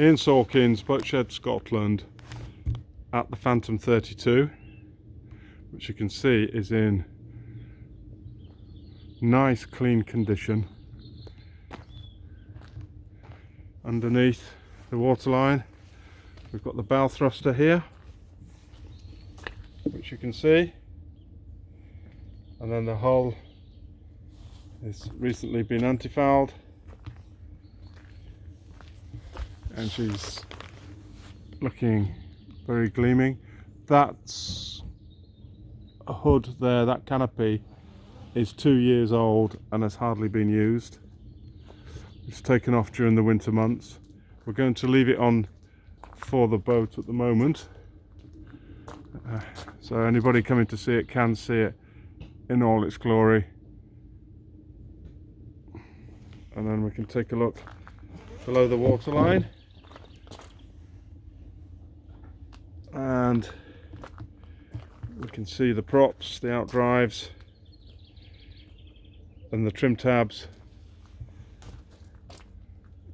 in Sawkins, Boatshed, Scotland, at the Phantom 32, which you can see is in nice clean condition. Underneath the waterline we've got the bow thruster here, which you can see, and then the hull has recently been anti-fouled, and she's looking very gleaming. That's a hood there, that canopy is 2 years old and has hardly been used. It's taken off during the winter months. We're going to leave it on for the boat at the moment, so anybody coming to see it can see it in all its glory. And then we can take a look below the waterline, and we can see the props, the outdrives and the trim tabs,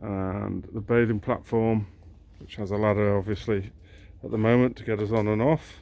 and the bathing platform, which has a ladder obviously at the moment to get us on and off.